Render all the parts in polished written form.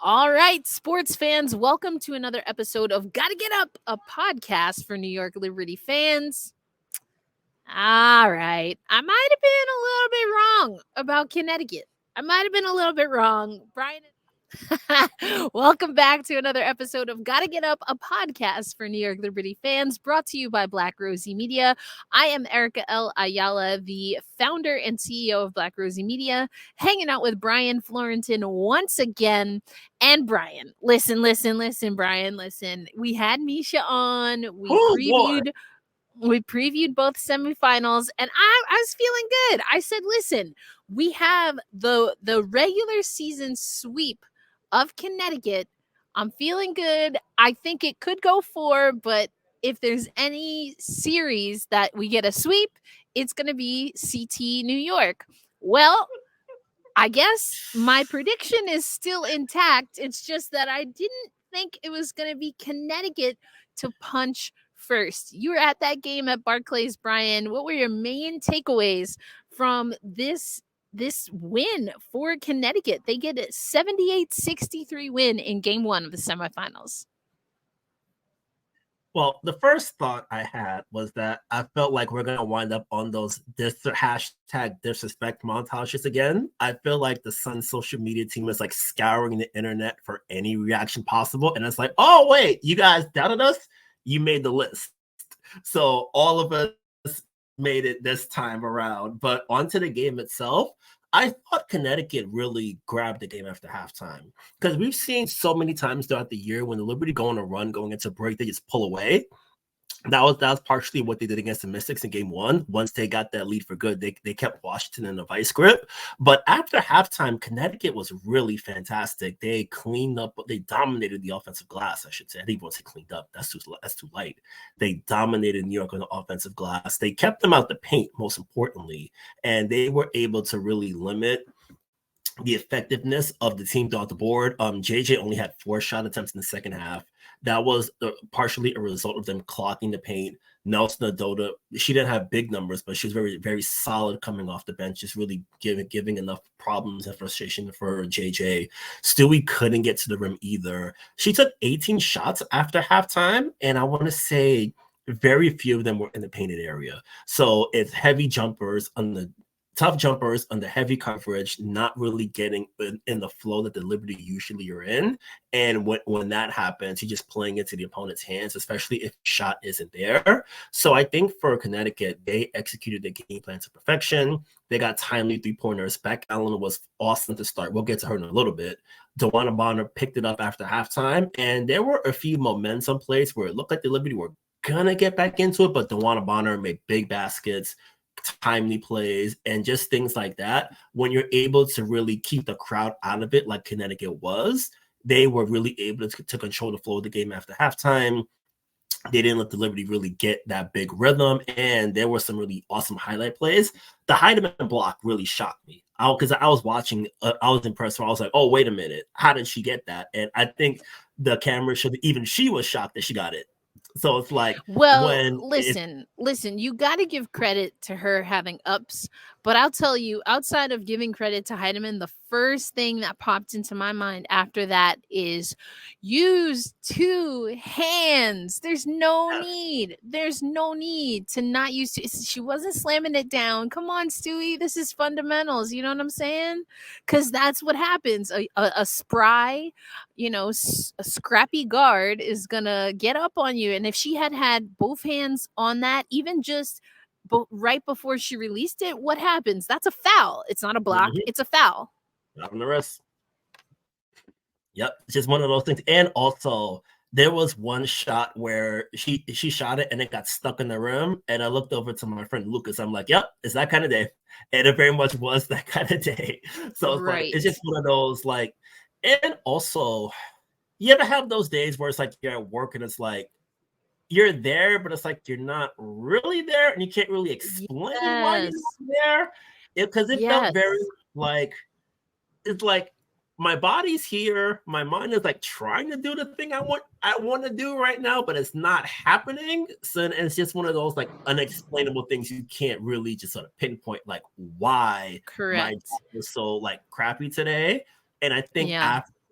All right, sports fans, welcome to another episode of Gotta Get Up, a podcast for New York Liberty fans. All right, I might have been a little bit wrong about Connecticut. I might have been a little bit wrong. Brian, welcome back to another episode of Gotta Get Up, a podcast for New York Liberty fans, brought to you by Black Rosie Media. I am Erica L. Ayala, the founder and CEO of Black Rosie Media, hanging out with Brian Florentin once again. And Brian, listen, Brian, listen. We had Misha on. Oh boy. We previewed both semifinals, and I was feeling good. I said, listen, we have the regular season sweep of Connecticut. I'm feeling good. I think it could go 4, but if there's any series that we get a sweep, it's going to be CT New York. Well, I guess my prediction is still intact. It's just that I didn't think it was going to be Connecticut to punch first. You were at that game at Barclays, Brian. What were your main takeaways from this win for Connecticut? They get a 78-63 win in game 1 of the semifinals. Well, the first thought I had was that I felt like we're going to wind up on those hashtag disrespect montages again. I feel like the Sun social media team is like scouring the internet for any reaction possible. And it's like, oh, wait, you guys doubted us? You made the list. So all of us made it this time around. But onto the game itself, I thought Connecticut really grabbed the game after halftime because we've seen so many times throughout the year when the Liberty go on a run, going into break, they just pull away. That was partially what they did against the Mystics in game 1. Once they got that lead for good, they kept Washington in the vice grip. But after halftime, Connecticut was really fantastic. They cleaned up, they dominated the offensive glass, I should say. I didn't want to say cleaned up. That's too light. They dominated New York on the offensive glass. They kept them out the paint, most importantly, and they were able to really limit the effectiveness of the team throughout the board. JJ only had 4 shot attempts in the second half. That was partially a result of them clocking the paint. Nelson Adota, she didn't have big numbers, but she was very, very solid coming off the bench, just really giving enough problems and frustration for JJ. Stewie couldn't get to the rim either. She took 18 shots after halftime, and I want to say very few of them were in the painted area. So it's heavy jumpers on the tough jumpers under heavy coverage, not really getting in the flow that the Liberty usually are in. And when that happens, you're just playing into the opponent's hands, especially if shot isn't there. So I think for Connecticut, they executed the game plan to perfection. They got timely 3-pointers. Beck Allen was awesome to start. We'll get to her in a little bit. DeWanna Bonner picked it up after halftime. And there were a few momentum plays where it looked like the Liberty were going to get back into it, but DeWanna Bonner made big baskets, timely plays, and just things like that. When you're able to really keep the crowd out of it like Connecticut was, they were really able to control the flow of the game after halftime. They didn't let the Liberty really get that big rhythm, and there were some really awesome highlight plays. The Heidemann block really shocked me because I was watching, I was impressed. I was like, oh, wait a minute, how did she get that? And I think the camera showed that even she was shocked that she got it. So it's like, listen, you got to give credit to her having ups, but I'll tell you, outside of giving credit to Heidemann, the first thing that popped into my mind after that is use 2 hands. There's no need to not use 2. She wasn't slamming it down. Come on, Stewie, this is fundamentals. You know what I'm saying? Because that's what happens. A spry, a scrappy guard is gonna get up on you, and if she had both hands on that, even just right before she released it, what happens? That's a foul. It's not a block. It's a foul. Not on the wrist. Yep, it's just one of those things. And also, there was one shot where she shot it and it got stuck in the rim. And I looked over to my friend Lucas. I'm like, yep, it's that kind of day. And it very much was that kind of day. So it's like, it's just one of those, like, and also, you ever have those days where it's like you're at work and it's like, you're there, but it's like you're not really there, and you can't really explain why you're not there. Because it felt very like, it's like my body's here, my mind is like trying to do the thing I want to do right now, but it's not happening. So and it's just one of those like unexplainable things you can't really just sort of pinpoint like why my job was so like crappy today. And I think after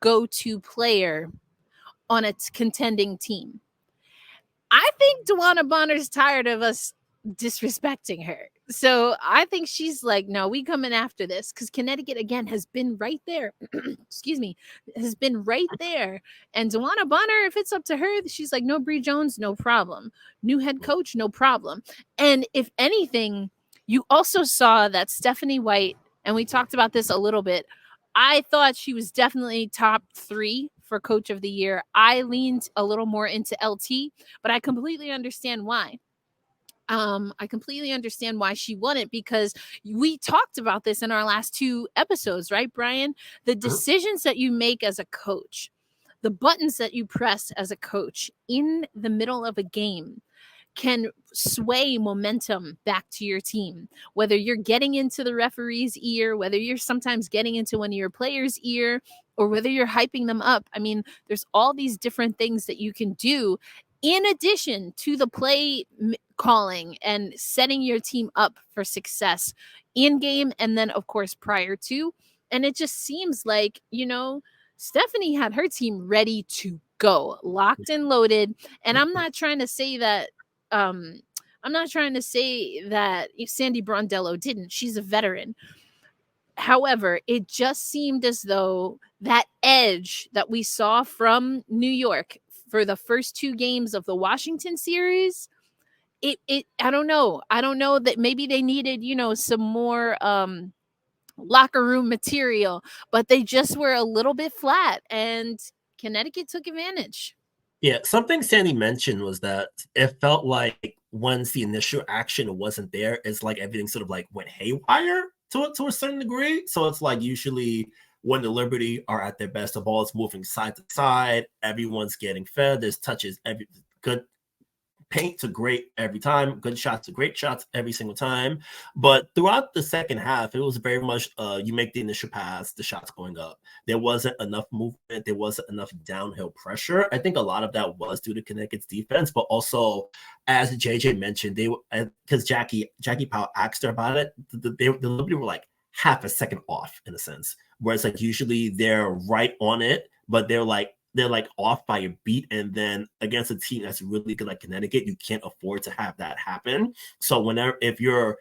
go-to player on a contending team. I think Dewana Bonner's tired of us disrespecting her. So I think she's like, no, we coming after this, because Connecticut again has been right there. Excuse me, has been right there. And Dewana Bonner, if it's up to her, she's like, no, Bree Jones, no problem. New head coach, no problem. And if anything, you also saw that Stephanie White, and we talked about this a little bit, I thought she was definitely top 3 for coach of the year. I leaned a little more into LT, but I completely understand why. I completely understand why she won it, because we talked about this in our last 2 episodes, right, Brian? The decisions that you make as a coach, the buttons that you press as a coach in the middle of a game can sway momentum back to your team. Whether you're getting into the referee's ear, whether you're sometimes getting into one of your players' ear, or whether you're hyping them up. I mean, there's all these different things that you can do in addition to the play calling and setting your team up for success in game, and then of course prior to. And it just seems like, Stephanie had her team ready to go, locked and loaded. And I'm not trying to say that Sandy Brondello didn't. She's a veteran. However, it just seemed as though that edge that we saw from New York for the first 2 games of the Washington series, I don't know that maybe they needed, some more locker room material, but they just were a little bit flat, and Connecticut took advantage. Yeah, something Sandy mentioned was that it felt like once the initial action wasn't there, it's like everything sort of like went haywire to a certain degree. So it's like usually when the Liberty are at their best, the ball is moving side to side, everyone's getting fed, there's touches, every good paint to great every time, good shots to great shots every single time. But throughout the second half, it was very much you make the initial pass, the shots going up. There wasn't enough movement. There wasn't enough downhill pressure. I think a lot of that was due to Connecticut's defense, but also, as JJ mentioned, because Jackie Powell asked her about it, the Liberty were like half a second off in a sense, where it's like usually they're right on it, but they're like off by a beat. And then against a team that's really good like Connecticut, you can't afford to have that happen. So if you're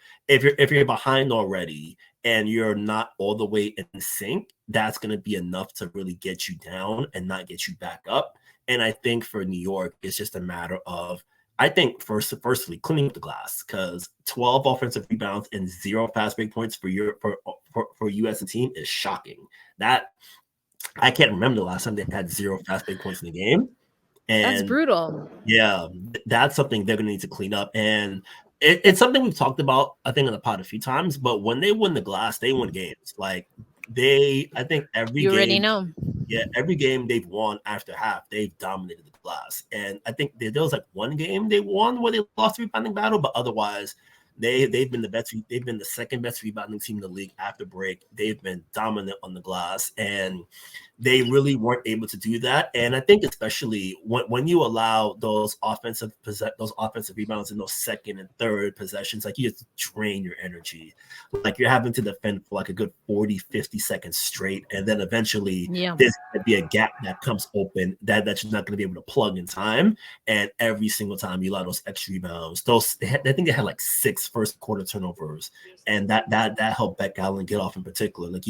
behind already and you're not all the way in sync, that's going to be enough to really get you down and not get you back up. And I think for New York, it's just a matter of, I think firstly cleaning up the glass, because 12 offensive rebounds and 0 fast break points for you as a team is shocking. That I can't remember the last time they had 0 fast break points in the game. And that's brutal. Yeah, that's something they're going to need to clean up. And it's something we've talked about, I think, on the pod a few times. But when they win the glass, they win games. Like I think every you game, already know. Yeah, every game they've won after half, they've dominated the glass. And I think there was like one game they won where they lost the rebounding battle, but otherwise, they've been the best. They've been the second best rebounding team in the league after break. They've been dominant on the glass, and they really weren't able to do that. And I think especially when you allow those offensive rebounds in those second and third possessions, like you just drain your energy. Like you're having to defend for like a good 40, 50 seconds straight, and then eventually there's going to be a gap that comes open that you're not going to be able to plug in time. And every single time you allow those extra rebounds, I think they had like 6 first quarter turnovers, and that helped Beck Allen get off in particular. Like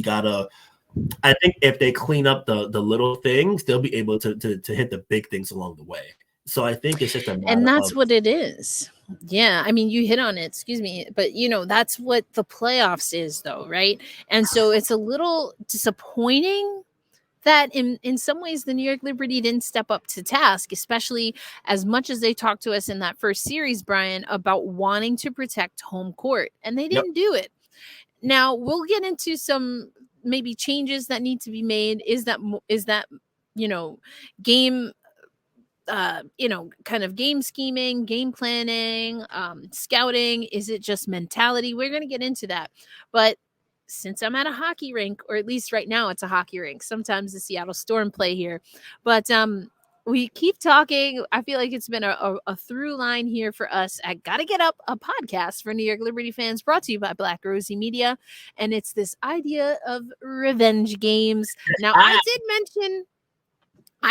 I think if they clean up the little things, they'll be able to hit the big things along the way. So I think it's just a matter and that's what it is. Yeah, I mean, you hit on it, excuse me, but that's what the playoffs is though, right? And so it's a little disappointing that in some ways the New York Liberty didn't step up to task, especially as much as they talked to us in that first series, Brian, about wanting to protect home court, and they didn't do it. Now we'll get into some maybe changes that need to be made. Is that game kind of game scheming, game planning, scouting? Is it just mentality? We're going to get into that. But since I'm at a hockey rink, or at least right now it's a hockey rink, sometimes the Seattle Storm play here, but we keep talking. I feel like it's been a through line here for us. I Gotta Get Up, a podcast for New York Liberty fans, brought to you by Black Rosie Media. And it's this idea of revenge games. Now, I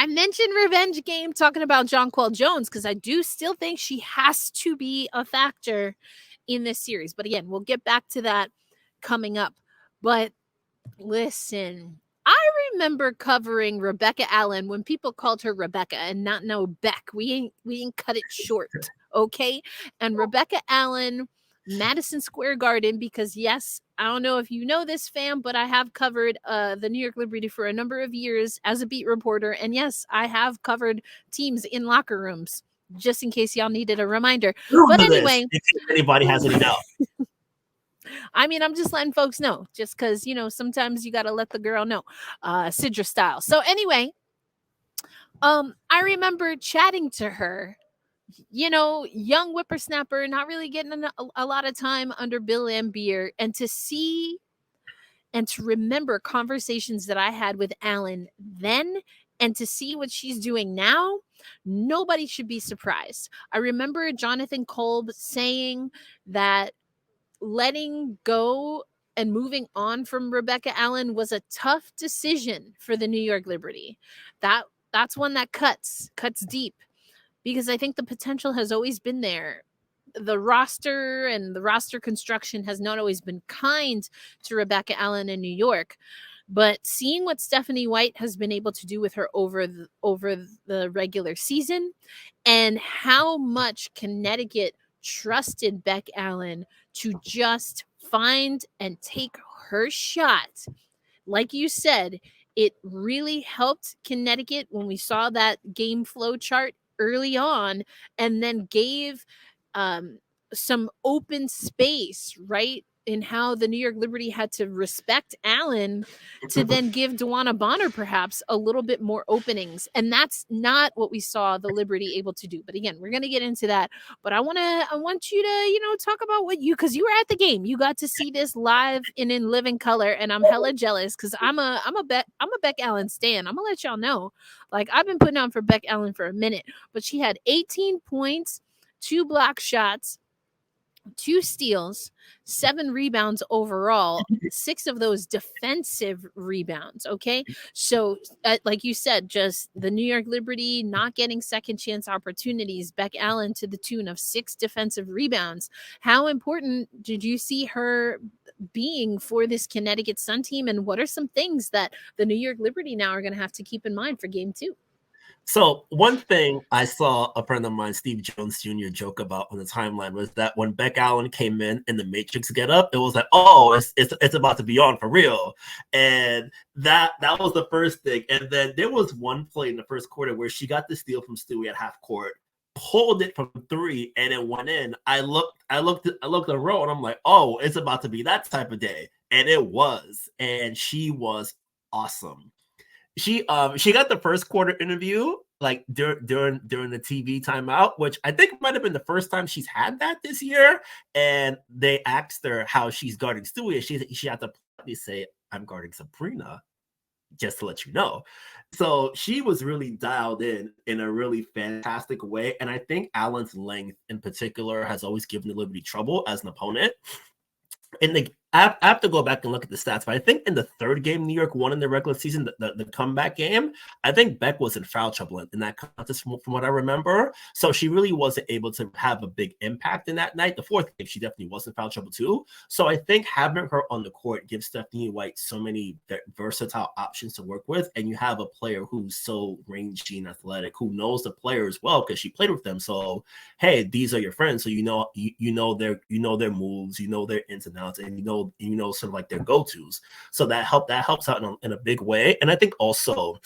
mentioned revenge game talking about Jonquel Jones because I do still think she has to be a factor in this series. But again, we'll get back to that coming up. But listen, I remember covering Rebecca Allen when people called her Rebecca and not know Beck. We ain't cut it short, okay? And Rebecca Allen, Madison Square Garden, because yes, I don't know if you know this, fam, but I have covered the New York Liberty for a number of years as a beat reporter, and yes, I have covered teams in locker rooms. Just in case y'all needed a reminder. But anyway, in case anybody has any doubt. I mean, I'm just letting folks know, just because, sometimes you got to let the girl know, Sidra style. So anyway, I remember chatting to her, young whippersnapper, not really getting a lot of time under Bill Lambier, and to see and to remember conversations that I had with Alan then, and to see what she's doing now, nobody should be surprised. I remember Jonathan Kolb saying that letting go and moving on from Rebecca Allen was a tough decision for the New York Liberty. That's one that cuts deep, because I think the potential has always been there. The roster and the roster construction has not always been kind to Rebecca Allen in New York. But seeing what Stephanie White has been able to do with her over the regular season, and how much Connecticut trusted Beck Allen to just find and take her shot. Like you said, it really helped Connecticut when we saw that game flow chart early on, and then gave some open space, right? In how the New York Liberty had to respect Allen to then give Dewana Bonner perhaps a little bit more openings. And that's not what we saw the Liberty able to do. But again, we're going to get into that. But I want you to, talk about because you were at the game. You got to see this live and in living color. And I'm hella jealous because I'm a Beck Allen stan. I'm gonna let y'all know. Like, I've been putting on for Beck Allen for a minute, but she had 18 points, 2 block shots, 2 steals, 7 rebounds overall, 6 of those defensive rebounds. Okay. So like you said, just the New York Liberty not getting second chance opportunities. Beck Allen to the tune of 6 defensive rebounds. How important did you see her being for this Connecticut Sun team? And what are some things that the New York Liberty now are going to have to keep in mind for game 2? So one thing I saw a friend of mine, Steve Jones Jr., joke about on the timeline was that when Beck Allen came in the Matrix get up, it was like, oh, it's about to be on for real. And that was the first thing. And then there was one play in the first quarter where she got the steal from Stewie at half court, pulled it from 3, and it went in. I looked at the row, and I'm like, oh, it's about to be that type of day. And it was. And she was awesome. She got the first quarter interview like during the TV timeout, which I think might have been the first time she's had that this year. And they asked her how she's guarding Stewie. She had to say, "I'm guarding Sabrina," just to let you know. So she was really dialed in a really fantastic way. And I think Allen's length in particular has always given the Liberty trouble as an opponent. I have to go back and look at the stats, but I think in the third game New York won in the regular season, the comeback game, I think Beck was in foul trouble in that contest from what I remember. So she really wasn't able to have a big impact in that night. The fourth game, she definitely was in foul trouble too. So I think having her on the court gives Stephanie White so many versatile options to work with. And you have a player who's so rangy and athletic, who knows the players well because she played with them. So, hey, these are your friends. So you know their moves, you know their ins and outs, and you know sort of like their go-tos. So that helps out in a big way. And I think also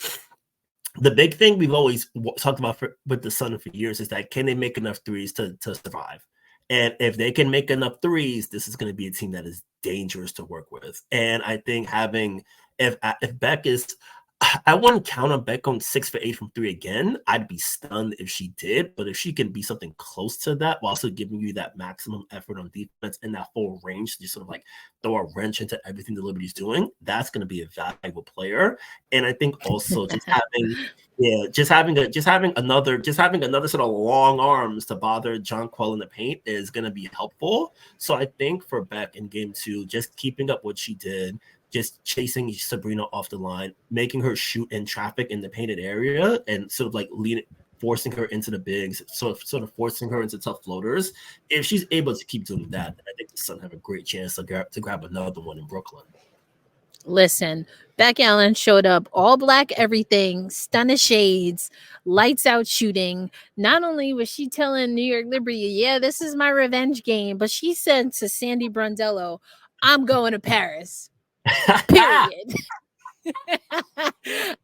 the big thing we've always talked about with the Sun for years is that can they make enough threes to survive? And if they can make enough threes, this is going to be a team that is dangerous to work with. And I think if Beck is, I wouldn't count on Beck going 6 for 8 from 3 again. I'd be stunned if she did. But if she can be something close to that while also giving you that maximum effort on defense and that full range to just sort of like throw a wrench into everything the Liberty's doing, that's going to be a valuable player. And I think also just having Yeah, just having another sort of long arms to bother Jonquil in the paint is going to be helpful. So I think for Beck in game 2, just keeping up what she did, just chasing Sabrina off the line, making her shoot in traffic in the painted area, and sort of like forcing her into the bigs, sort of forcing her into tough floaters. If she's able to keep doing that, I think the Suns have a great chance to grab another one in Brooklyn. Listen, Beck Allen showed up all black everything, stunning shades, lights out shooting. Not only was she telling New York Liberty, yeah, this is my revenge game, but she said to Sandy Brondello, I'm going to Paris. Period.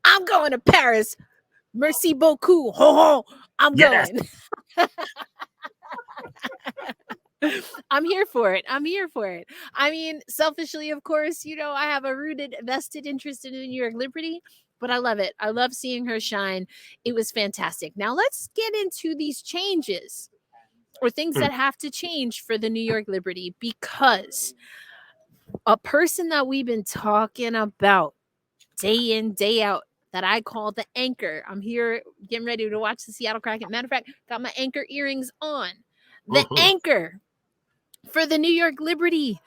I'm going to Paris. Merci beaucoup. Ho ho. I'm going. I'm here for it. I mean, selfishly, of course, I have a rooted, vested interest in New York Liberty, but I love it. I love seeing her shine. It was fantastic. Now let's get into these changes or things that have to change for the New York Liberty, because a person that we've been talking about day in, day out, that I call the anchor. I'm here getting ready to watch the Seattle Kraken. Matter of fact, got my anchor earrings on. The anchor for the New York Liberty,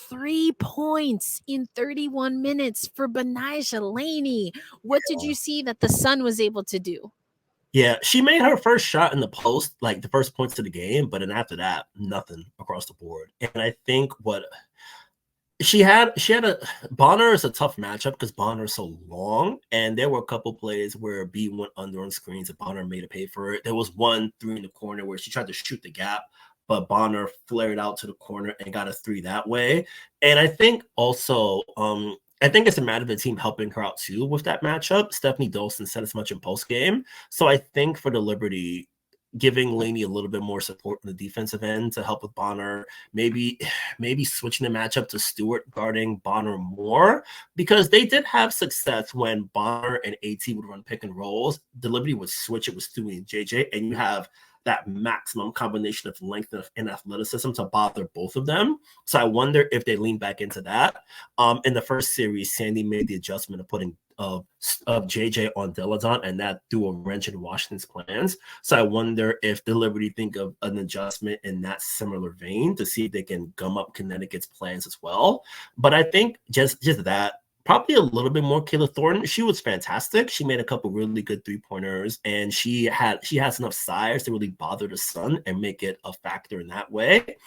3 points in 31 minutes for Benijah Laney. What did you see that the Sun was able to do? Yeah, she made her first shot in the post, like the first points of the game, but then after that, nothing across the board. And I think what she had Bonner is a tough matchup because Bonner is so long, and there were a couple plays where B went under on screens and Bonner made a pay for it. There was 1-3 in the corner where she tried to shoot the gap, but Bonner flared out to the corner and got a 3 that way. And I think also, I think it's a matter of the team helping her out too with that matchup. Stephanie Dolson said as much in post game. So I think for the Liberty, giving Laney a little bit more support on the defensive end to help with Bonner, maybe switching the matchup to Stewart guarding Bonner more, because they did have success when Bonner and AT would run pick and rolls. The Liberty would switch it with Stewie and JJ, and you have that maximum combination of length and athleticism to bother both of them. So I wonder if they lean back into that. In the first series, Sandy made the adjustment of putting of JJ on Deladon, and that threw a wrench in Washington's plans. So I wonder if the Liberty think of an adjustment in that similar vein to see if they can gum up Connecticut's plans as well. But I think just that, probably a little bit more Kayla Thornton. She was fantastic. She made a couple really good 3-pointers, and she has enough size to really bother the Sun and make it a factor in that way.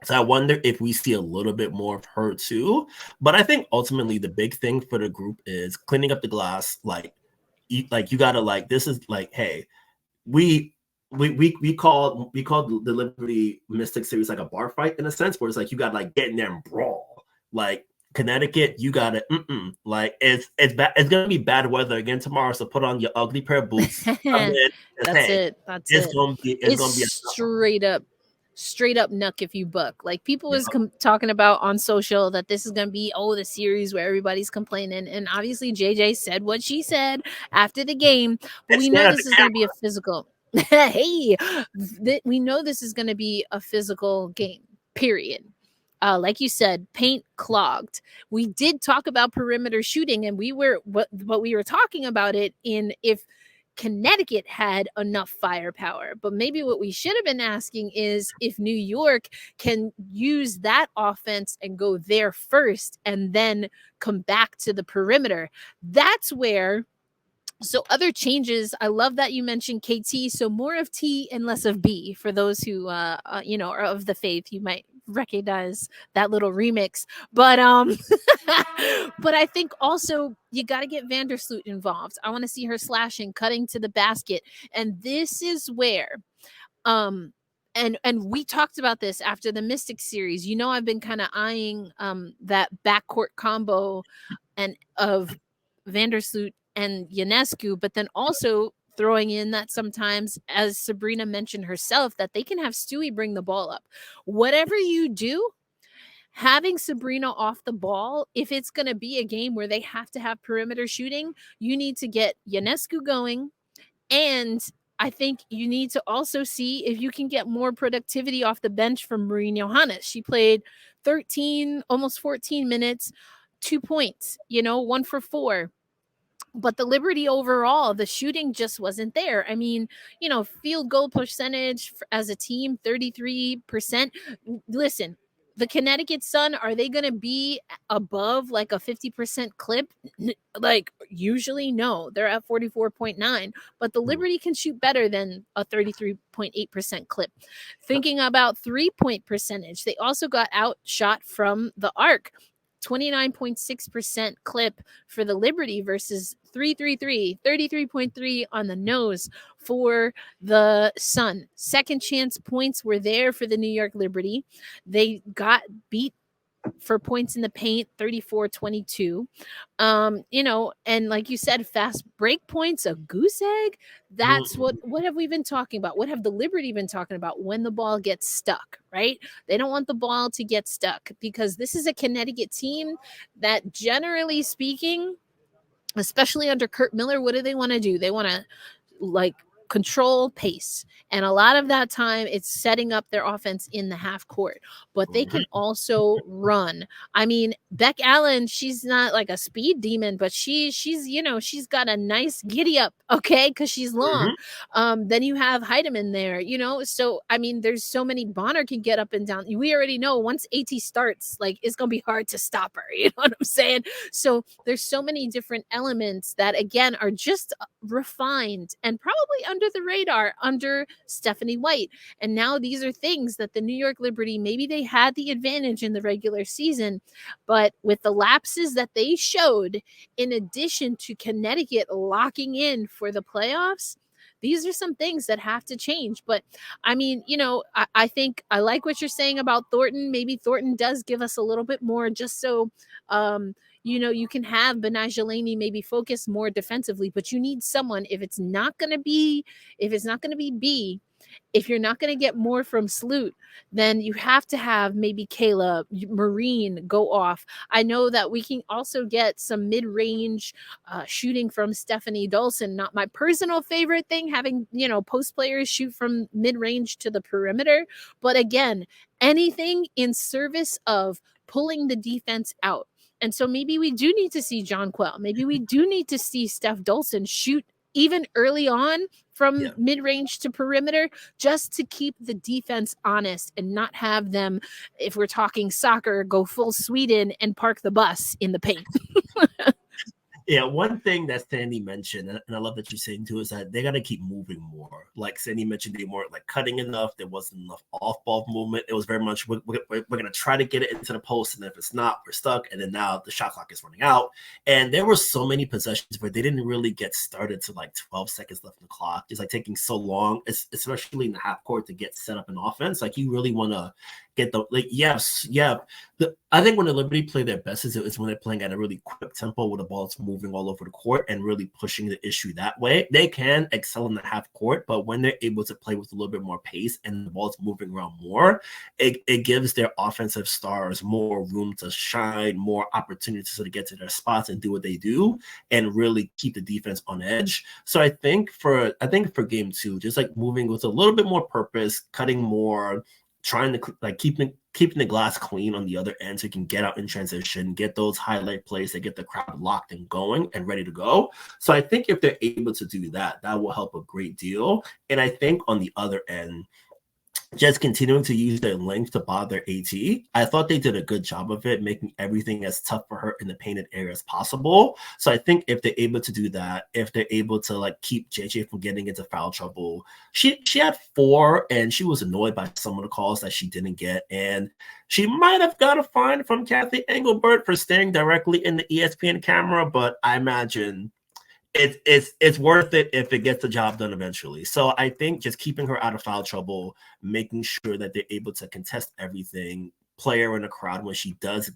So I wonder if we see a little bit more of her too. But I think ultimately the big thing for the group is cleaning up the glass. You gotta this is like, hey, we called the Liberty Mystic series like a bar fight in a sense, where it's like you got like get in there and brawl. Like Connecticut, you got it. It's gonna be bad weather again tomorrow, so put on your ugly pair of boots. That's it. It's gonna be straight up nuck if you buck. Like people was talking about on social that this is gonna be the series where everybody's complaining, and obviously JJ said what she said after the game, but we know this is gonna be a physical. Hey, we know this is gonna be a physical game. Period. Like you said, paint clogged. We did talk about perimeter shooting, and we were talking about it in if Connecticut had enough firepower. But maybe what we should have been asking is if New York can use that offense and go there first and then come back to the perimeter. That's where. So other changes, I love that you mentioned KT. So more of T and less of B for those who, are of the faith. You might recognize that little remix, but but I think also you got to get Vandersloot involved. I want to see her slashing, cutting to the basket, and this is where and we talked about this after the Mystic series. I've been kind of eyeing that backcourt combo and of Vandersloot and Ionescu, but then also throwing in that sometimes, as Sabrina mentioned herself, that they can have Stewie bring the ball up. Whatever you do, having Sabrina off the ball, if it's going to be a game where they have to have perimeter shooting, you need to get Ionescu going. And I think you need to also see if you can get more productivity off the bench from Marine Johannes. She played 13, almost 14 minutes, 2 points, 1 for 4. But the Liberty overall, the shooting just wasn't there. I mean, field goal percentage as a team, 33%. Listen, the Connecticut Sun, are they going to be above like a 50% clip? Like, usually, no. They're at 44.9, but the Liberty can shoot better than a 33.8% clip. Thinking about 3-point percentage, they also got outshot from the arc. 29.6% clip for the Liberty versus 33.3 on the nose for the Sun. Second chance points were there for the New York Liberty. They got beat for points in the paint, 34-22. And like you said, fast break points, a goose egg. That's what have we been talking about? What have the Liberty been talking about? When the ball gets stuck, right? They don't want the ball to get stuck, because this is a Connecticut team that, generally speaking, especially under Kurt Miller, what do they want to do? They want to, like, control pace, and a lot of that time it's setting up their offense in the half court, but they can also run. I mean, Beck Allen, she's not like a speed demon, but she's she's got a nice giddy up, okay, because she's long. Then you have Heidemann there, so I mean, there's so many. Bonner can get up and down. We already know once AT starts, like, it's gonna be hard to stop her, you know what I'm saying? So there's so many different elements that, again, are just refined and probably under the radar under Stephanie White. And now these are things that the New York Liberty, maybe they had the advantage in the regular season, but with the lapses that they showed, in addition to Connecticut locking in for the playoffs, these are some things that have to change. But I mean, I think I like what you're saying about Thornton. Maybe Thornton does give us a little bit more, just so you can have Benajelani maybe focus more defensively, but you need someone. If it's not going to be B, if you're not going to get more from Sloot, then you have to have maybe Kayla Marine go off. I know that we can also get some mid-range shooting from Stephanie Dolson. Not my personal favorite thing, having, post players shoot from mid-range to the perimeter. But again, anything in service of pulling the defense out. And so maybe we do need to see John Quell. Maybe we do need to see Steph Dolson shoot even early on from mid-range to perimeter, just to keep the defense honest and not have them, if we're talking soccer, go full Sweden and park the bus in the paint. Yeah, one thing that Sandy mentioned, and I love that you're saying too, is that they got to keep moving more. Like Sandy mentioned, they weren't like cutting enough. There wasn't enough off-ball movement. It was very much, we're going to try to get it into the post, and if it's not, we're stuck. And then now the shot clock is running out. And there were so many possessions where they didn't really get started to like 12 seconds left in the clock. It's like taking so long, especially in the half court, to get set up in offense. Like, you really want to get the, like, I think when the Liberty play their best is when they're playing at a really quick tempo, where the ball's moving all over the court and really pushing the issue that way. They can excel in the half court, but when they're able to play with a little bit more pace and the ball's moving around more, it gives their offensive stars more room to shine, more opportunities to sort of get to their spots and do what they do, and really keep the defense on edge. So I think for game 2, just like moving with a little bit more purpose, cutting more, trying to like keeping the glass clean on the other end, so you can get out in transition, get those highlight plays that get the crowd locked and going and ready to go. So I think if they're able to do that, that will help a great deal. And I think on the other end, just continuing to use their length to bother AT. I thought they did a good job of it, making everything as tough for her in the painted area as possible. So I think if they're able to do that, if they're able to like keep JJ from getting into foul trouble, she had 4, and she was annoyed by some of the calls that she didn't get. And she might have got a fine from Kathy Engelbert for staring directly in the ESPN camera, but I imagine it's worth it if it gets the job done eventually. So I think just keeping her out of foul trouble, making sure that they're able to contest everything, play her in the crowd when she does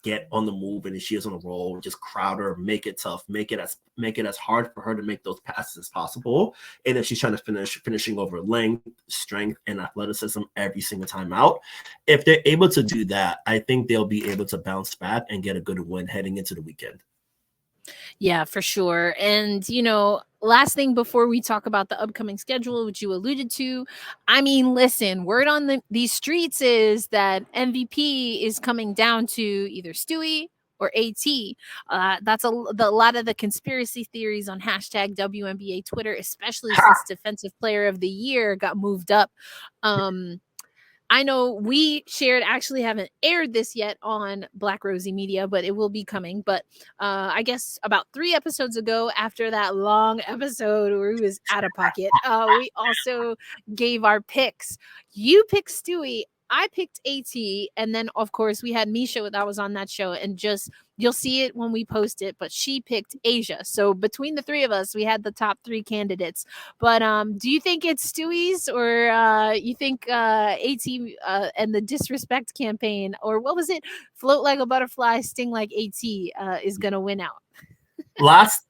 get on the move and she is on a roll, just crowd her, make it tough, make it as hard for her to make those passes as possible. And if she's trying to finishing over length, strength, and athleticism every single time out, if they're able to do that, I think they'll be able to bounce back and get a good win heading into the weekend. Yeah, for sure. And, last thing before we talk about the upcoming schedule, which you alluded to, I mean, listen, word on these streets is that MVP is coming down to either Stewie or AT. That's a lot of the conspiracy theories on hashtag WNBA Twitter, especially since Defensive Player of the Year got moved up. I know we shared, actually haven't aired this yet on Black Rosie Media, but it will be coming. But I guess about 3 episodes ago, after that long episode where he was out of pocket, we also gave our picks. You picked Stewie, I picked AT, and then of course we had Misha that was on that show, and just you'll see it when we post it, but she picked Asia. So between the 3 of us, we had the top 3 candidates. But do you think it's Stewie's, or you think AT and the disrespect campaign, or what was it? Float like a butterfly, sting like AT is gonna win out. Luckily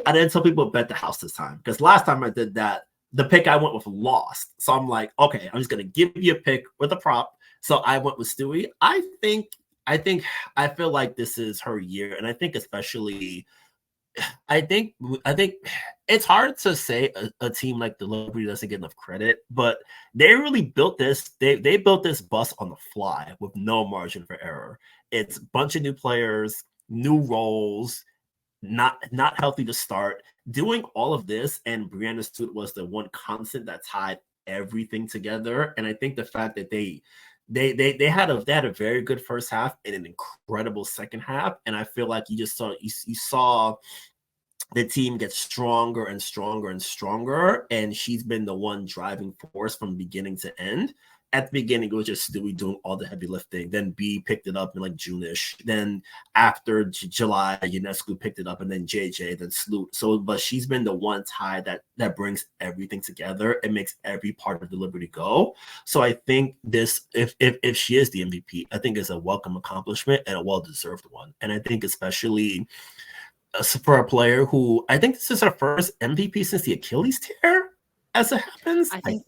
I didn't tell people bet the house this time, because last time I did that, the pick I went with lost. So I'm like, okay, I'm just gonna give you a pick with a prop. So I went with Stewie. I feel like this is her year, and I think especially, I think it's hard to say a team like the Liberty doesn't get enough credit, but they really built this. They built this bus on the fly with no margin for error. It's a bunch of new players, new roles, not healthy to start. Doing all of this, and Brianna Stewart was the one constant that tied everything together. And I think the fact that they had a very good first half and an incredible second half, and I feel like you saw the team get stronger and stronger and stronger, and she's been the one driving force from beginning to end. At the beginning, it was just Stewie doing all the heavy lifting. Then B picked it up in like June-ish. Then after July, UNESCO picked it up, and then JJ, then Sloot. So, but she's been the one tie that brings everything together and makes every part of the Liberty go. So I think this, if she is the MVP, I think it's a welcome accomplishment and a well-deserved one. And I think especially for a player who, I think this is her first MVP since the Achilles tear, as it happens. I think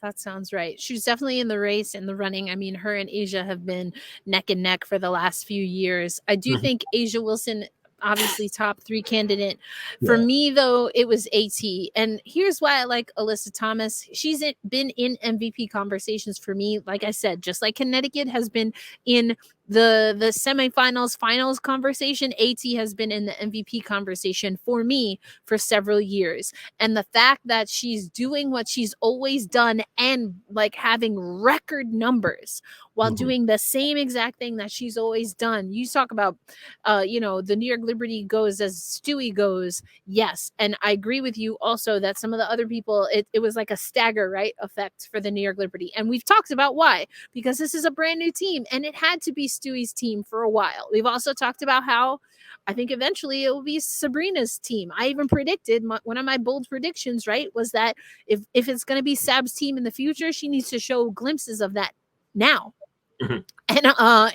that sounds right. She's definitely in the race, in the running. I mean, her and Asia have been neck and neck for the last few years. I do think Asia Wilson, obviously top 3 candidate. For me, though, it was AT. And here's why I like Alyssa Thomas. She's been in MVP conversations for me. Like I said, just like Connecticut has been in the semifinals, finals conversation, AT has been in the MVP conversation for me for several years. And the fact that she's doing what she's always done and like having record numbers while doing the same exact thing that she's always done. You talk about, the New York Liberty goes as Stewie goes. Yes. And I agree with you also that some of the other people, it was like a stagger, right, effect for the New York Liberty. And we've talked about why, because this is a brand new team and it had to be Stewie's team for a while. We've also talked about how I think eventually it will be Sabrina's team. I even predicted, one of my bold predictions, right, was that if it's going to be Sab's team in the future, she needs to show glimpses of that now. And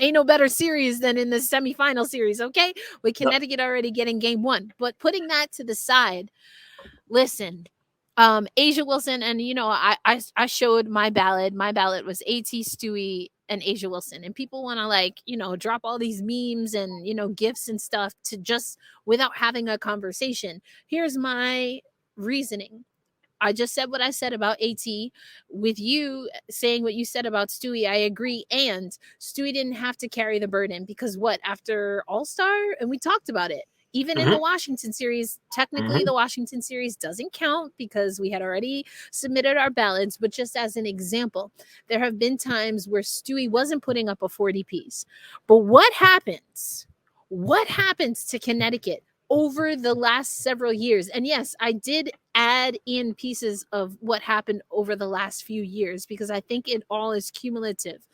ain't no better series than in the semifinal series, okay? With Connecticut already getting game 1. But putting that to the side, listen, Asia Wilson, and I showed my ballot. My ballot was AT, Stewie, and Asia Wilson. And people want to drop all these memes and gifs and stuff to just without having a conversation. Here's my reasoning. I just said what I said about AT. With you saying what you said about Stewie, I agree. And Stewie didn't have to carry the burden because after All-Star, and we talked about it, even in the Washington series, technically the Washington series doesn't count because we had already submitted our ballots. But just as an example, there have been times where Stewie wasn't putting up a 40 piece. But what happens? What happens to Connecticut over the last several years? And yes, I did add in pieces of what happened over the last few years because I think it all is cumulative.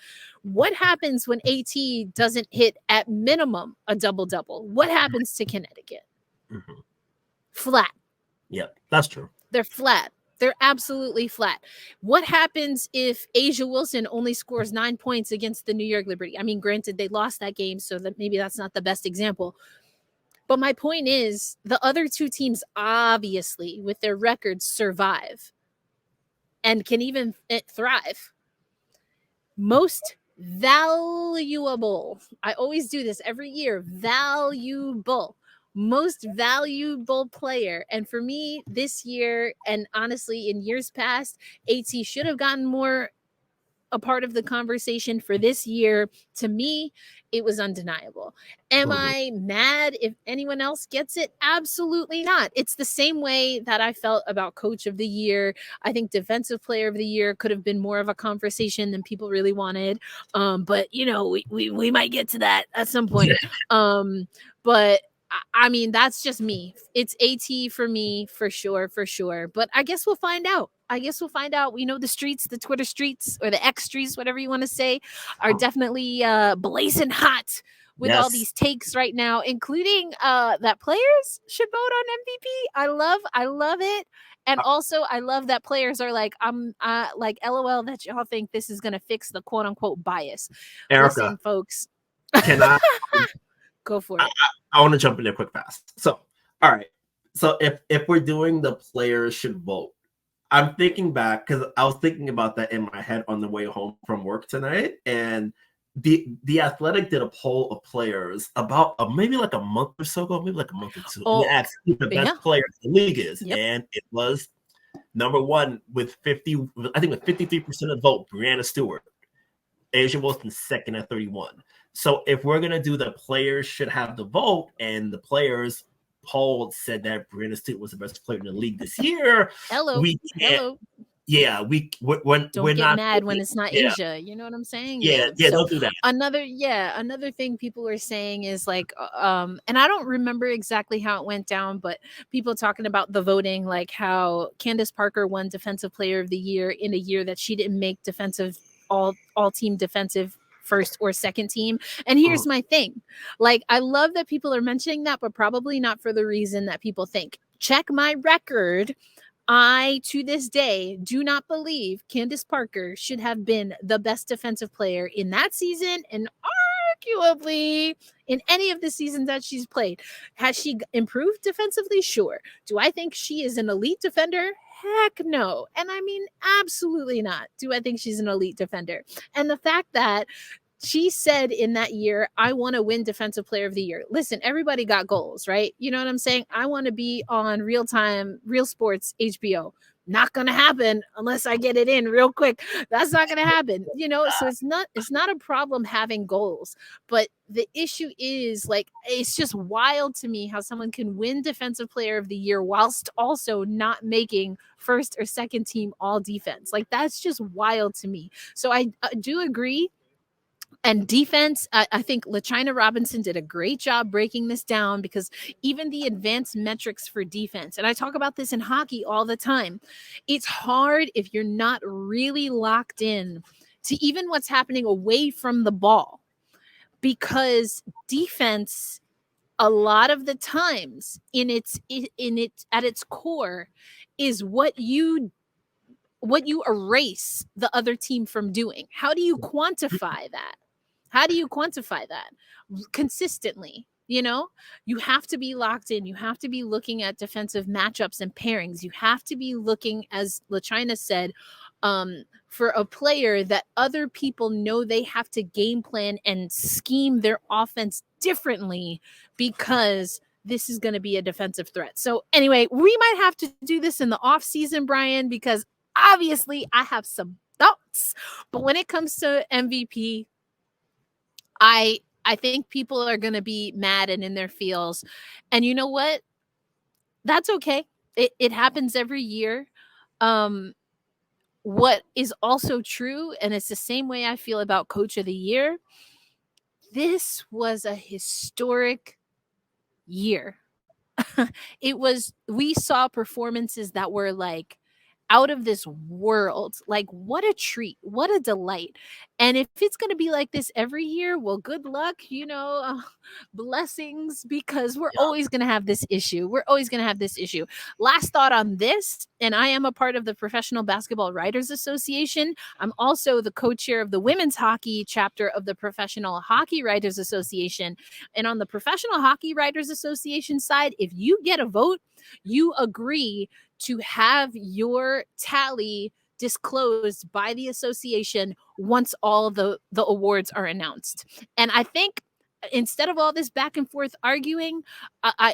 What happens when AT doesn't hit at minimum a double-double? What happens to Connecticut? Flat. Yep, that's true. They're flat. They're absolutely flat. What happens if Asia Wilson only scores 9 points against the New York Liberty? I mean, granted, they lost that game, so that maybe that's not the best example. But my point is, the other 2 teams, obviously, with their records, survive and can even thrive. Most valuable. I always do this every year. Valuable. Most valuable player. And for me, this year, and honestly, in years past, AT should have gotten more a part of the conversation for this year, to me, it was undeniable. Am I mad if anyone else gets it? Absolutely not. It's the same way that I felt about Coach of the Year. I think Defensive Player of the Year could have been more of a conversation than people really wanted. But we might get to that at some point. But I mean, that's just me. It's AT for me, for sure. But I guess we'll find out. We know the streets, the Twitter streets, or the X streets, whatever you want to say, are definitely blazing hot with all these takes right now, including that players should vote on MVP. I love it. And also, I love that players are like, like, LOL that y'all think this is going to fix the quote unquote bias. Erica, listen, folks. Can I go for it? I want to jump in there quick fast. So, all right. So if we're doing the players should vote, I'm thinking back because I was thinking about that in my head on the way home from work tonight, and the Athletic did a poll of players about maybe like a month or so ago, maybe like a month or two. And they asked who the best player in the league is, and it was number one with 53% of the vote, Brianna Stewart. Asia Wilson second at 31. So if we're gonna do the players should have the vote, and the players poll said that Brianna Stewart was the best player in the league this year, we can't. Yeah, we're get not mad when it's not Asia. You know what I'm saying? Yeah, So don't do that. Another thing people are saying is like, and I don't remember exactly how it went down, but people talking about the voting, like how Candace Parker won Defensive Player of the Year in a year that she didn't make defensive all team defensive first or second team. And here's my thing. Like, I love that people are mentioning that, but probably not for the reason that people think. Check my record. I, to this day, do not believe Candace Parker should have been the best defensive player in that season, and arguably in any of the seasons that she's played. Has she improved defensively? Sure. Do I think she is an elite defender? Heck no. And I mean, absolutely not. Do I think she's an elite defender? And the fact that she said in that year, I want to win Defensive Player of the Year. Listen, everybody got goals, right? You know what I'm saying? I want to be on Real Sports HBO. Not going to happen unless I get it in real quick. That's not going to happen. So it's not a problem having goals. But the issue is, like, it's just wild to me how someone can win Defensive Player of the Year whilst also not making first or second team all defense. Like, that's just wild to me. So I do agree. And defense, I think LaChina Robinson did a great job breaking this down, because even the advanced metrics for defense, and I talk about this in hockey all the time, it's hard if you're not really locked in to even what's happening away from the ball, because defense, a lot of the times at its core, is what you erase the other team from doing. How do you quantify that? Consistently? You have to be locked in. You have to be looking at defensive matchups and pairings. You have to be looking, as LaChina said, for a player that other people know they have to game plan and scheme their offense differently, because this is going to be a defensive threat. So anyway, we might have to do this in the off season, Brian, because obviously I have some thoughts. But when it comes to MVP, I think people are going to be mad and in their feels. And you know what? That's okay. It happens every year. What is also true, and it's the same way I feel about Coach of the Year, this was a historic year. We saw performances that were like out of this world. Like, what a treat, what a delight. And if it's going to be like this every year, well, good luck, blessings, because we're always going to have this issue. Last thought on this, and I am a part of the Professional Basketball Writers Association. I'm also the co-chair of the women's hockey chapter of the Professional Hockey Writers Association. And on the Professional Hockey Writers Association side, if you get a vote, you agree to have your tally disclosed by the association once all the awards are announced. And I think instead of all this back and forth arguing,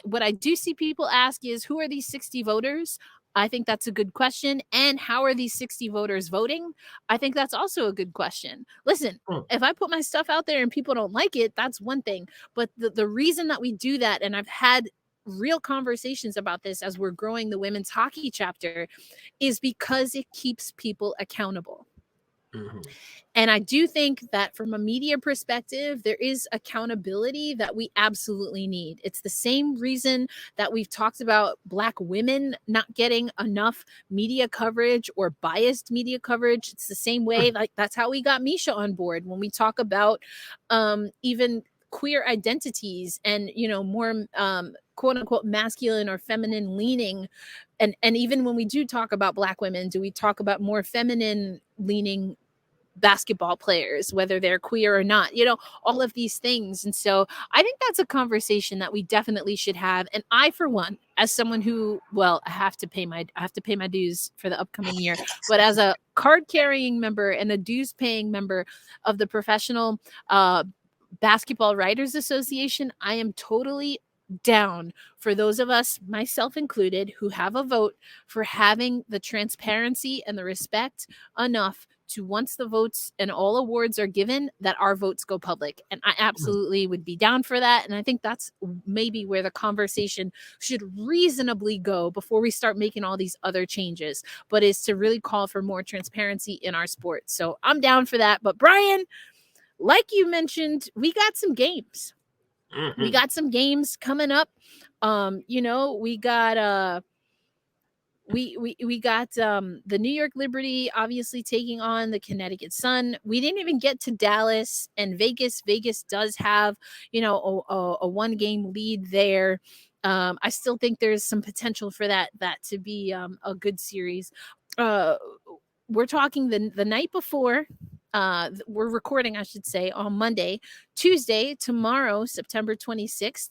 what I do see people ask is, who are these 60 voters? I think that's a good question. And how are these 60 voters voting? I think that's also a good question. Listen, if I put my stuff out there and people don't like it, that's one thing. But the reason that we do that, and I've had real conversations about this as we're growing the women's hockey chapter, is because it keeps people accountable. Mm-hmm. And I do think that from a media perspective, there is accountability that we absolutely need. It's the same reason that we've talked about Black women not getting enough media coverage or biased media coverage. It's the same way, like that's how we got Misha on board when we talk about even queer identities and, you know, more quote unquote masculine or feminine leaning. And even when we do talk about Black women, do we talk about more feminine leaning basketball players, whether they're queer or not, you know, all of these things. And so I think that's a conversation that we definitely should have. And I, for one, as someone who, well, I have to pay my dues for the upcoming year, but as a card carrying member and a dues paying member of the Professional Basketball Writers Association, I am totally down for those of us, myself included, who have a vote, for having the transparency and the respect enough to, once the votes and all awards are given, that our votes go public. And I absolutely would be down for that. And I think that's maybe where the conversation should reasonably go before we start making all these other changes, but is to really call for more transparency in our sport. So I'm down for that. But Brian, like you mentioned, we got some games. We got some games coming up. You know, we got we got the New York Liberty obviously taking on the Connecticut Sun. We didn't even get to Dallas and Vegas. Vegas does have, you know, a 1-game lead there. I still think there's some potential for that to be a good series. We're talking the night before. We're recording, I should say, on Monday. Tuesday, tomorrow, September 26th,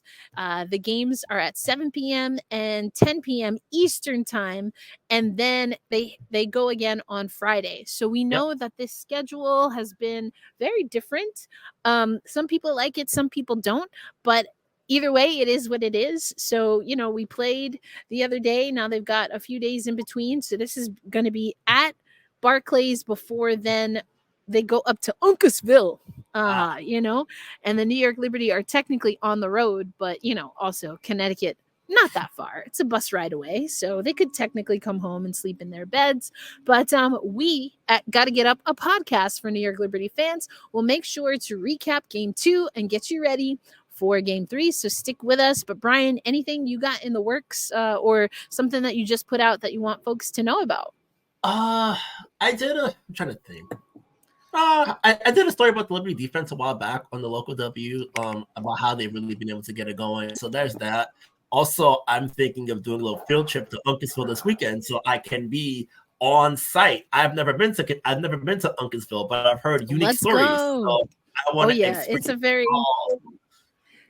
the games are at 7 p.m. and 10 p.m. Eastern time, and then they go again on Friday. So we know that this schedule has been very different. Some people like it, some people don't, but either way, it is what it is. So, you know, we played the other day. Now they've got a few days in between. So this is going to be at Barclays before then they go up to Uncasville, you know, and the New York Liberty are technically on the road, but, you know, also Connecticut, not that far. It's a bus ride away. So they could technically come home and sleep in their beds. But we at Gotta Get Up, a podcast for New York Liberty fans, will make sure to recap game 2 and get you ready for game 3. So stick with us. But Brian, anything you got in the works or something that you just put out that you want folks to know about? I'm trying to think. I did a story about the Liberty defense a while back on the local W, about how they've really been able to get it going. So there's that. Also, I'm thinking of doing a little field trip to Uncasville this weekend, so I can be on site. I've never been to Uncasville, but I've heard unique stories. So I want to.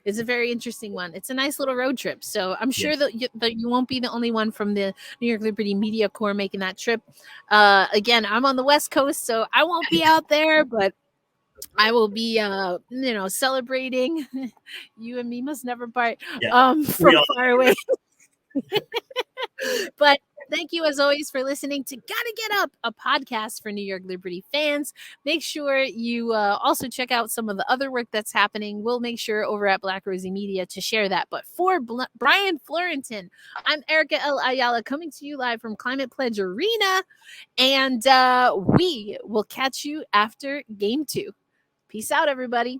It's a very interesting one. It's a nice little road trip. So I'm sure that you won't be the only one from the New York Liberty Media Corps making that trip. Again, I'm on the West Coast, so I won't be out there, but I will be, you know, celebrating. You and me must never part from far away. But thank you, as always, for listening to Gotta Get Up, a podcast for New York Liberty fans. Make sure you also check out some of the other work that's happening. We'll make sure over at Black Rosie Media to share that. But for Brian Florentin, I'm Erica L. Ayala, coming to you live from Climate Pledge Arena. And we will catch you after game 2. Peace out, everybody.